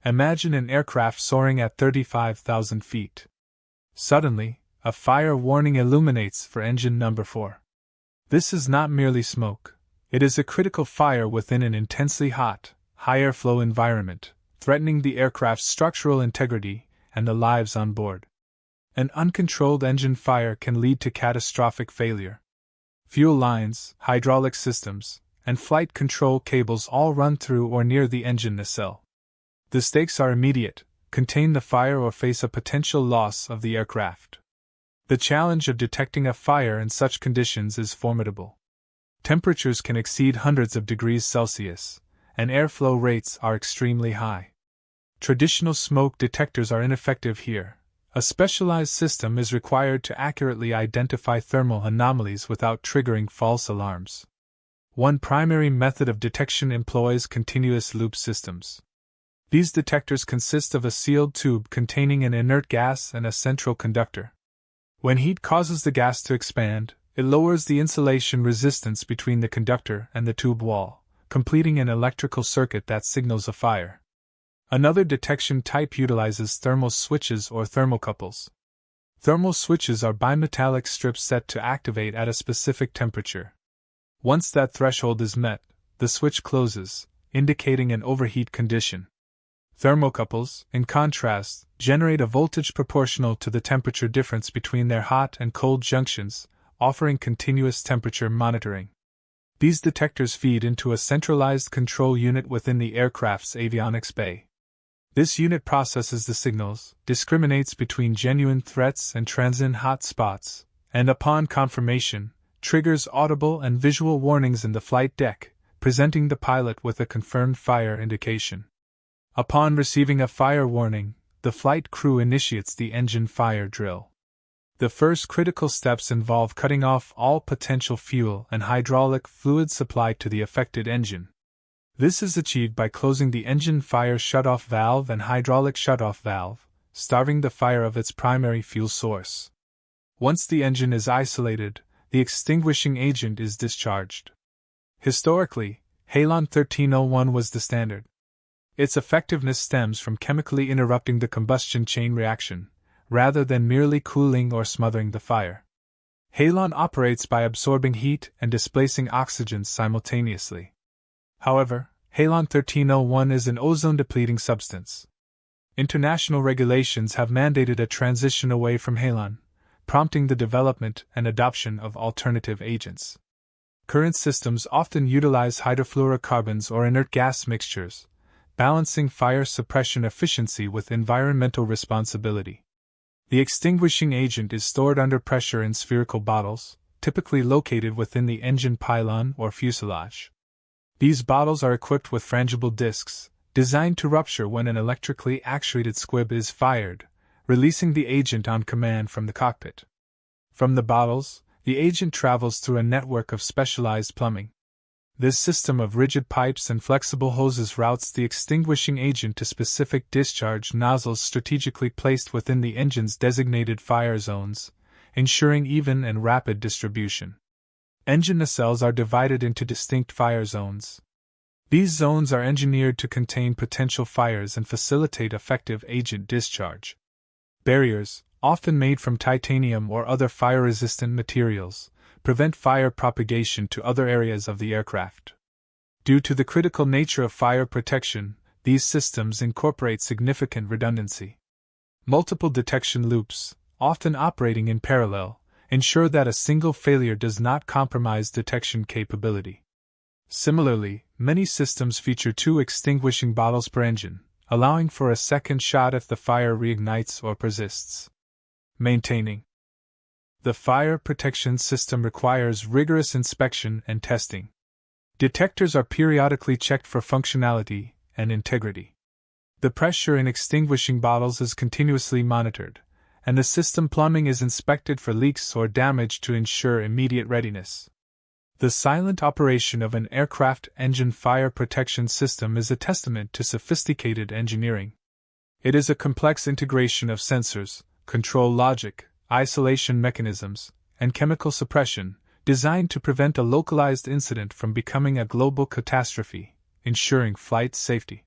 Imagine an aircraft soaring at 35,000 feet. Suddenly, a fire warning illuminates for engine number 4. This is not merely smoke. It is a critical fire within an intensely hot, high airflow environment, threatening the aircraft's structural integrity and the lives on board. An uncontrolled engine fire can lead to catastrophic failure. Fuel lines, hydraulic systems, and flight control cables all run through or near the engine nacelle. The stakes are immediate: contain the fire or face a potential loss of the aircraft. The challenge of detecting a fire in such conditions is formidable. Temperatures can exceed hundreds of degrees Celsius, and airflow rates are extremely high. Traditional smoke detectors are ineffective here. A specialized system is required to accurately identify thermal anomalies without triggering false alarms. One primary method of detection employs continuous loop systems. These detectors consist of a sealed tube containing an inert gas and a central conductor. When heat causes the gas to expand, it lowers the insulation resistance between the conductor and the tube wall, completing an electrical circuit that signals a fire. Another detection type utilizes thermal switches or thermocouples. Thermal switches are bimetallic strips set to activate at a specific temperature. Once that threshold is met, the switch closes, indicating an overheat condition. Thermocouples, in contrast, generate a voltage proportional to the temperature difference between their hot and cold junctions, offering continuous temperature monitoring. These detectors feed into a centralized control unit within the aircraft's avionics bay. This unit processes the signals, discriminates between genuine threats and transient hot spots, and upon confirmation, triggers audible and visual warnings in the flight deck, presenting the pilot with a confirmed fire indication. Upon receiving a fire warning, the flight crew initiates the engine fire drill. The first critical steps involve cutting off all potential fuel and hydraulic fluid supply to the affected engine. This is achieved by closing the engine fire shutoff valve and hydraulic shutoff valve, starving the fire of its primary fuel source. Once the engine is isolated, the extinguishing agent is discharged. Historically, Halon 1301 was the standard. Its effectiveness stems from chemically interrupting the combustion chain reaction, rather than merely cooling or smothering the fire. Halon operates by absorbing heat and displacing oxygen simultaneously. However, Halon 1301 is an ozone-depleting substance. International regulations have mandated a transition away from halon, prompting the development and adoption of alternative agents. Current systems often utilize hydrofluorocarbons or inert gas mixtures, balancing fire suppression efficiency with environmental responsibility. The extinguishing agent is stored under pressure in spherical bottles, typically located within the engine pylon or fuselage. These bottles are equipped with frangible discs, designed to rupture when an electrically actuated squib is fired, releasing the agent on command from the cockpit. From the bottles, the agent travels through a network of specialized plumbing. This system of rigid pipes and flexible hoses routes the extinguishing agent to specific discharge nozzles strategically placed within the engine's designated fire zones, ensuring even and rapid distribution. Engine nacelles are divided into distinct fire zones. These zones are engineered to contain potential fires and facilitate effective agent discharge. Barriers, often made from titanium or other fire-resistant materials, prevent fire propagation to other areas of the aircraft. Due to the critical nature of fire protection, these systems incorporate significant redundancy. Multiple detection loops, often operating in parallel, ensure that a single failure does not compromise detection capability. Similarly, many systems feature 2 extinguishing bottles per engine, allowing for a second shot if the fire reignites or persists. Maintaining the fire protection system requires rigorous inspection and testing. Detectors are periodically checked for functionality and integrity. The pressure in extinguishing bottles is continuously monitored, and the system plumbing is inspected for leaks or damage to ensure immediate readiness. The silent operation of an aircraft engine fire protection system is a testament to sophisticated engineering. It is a complex integration of sensors, control logic, isolation mechanisms, and chemical suppression, designed to prevent a localized incident from becoming a global catastrophe, ensuring flight safety.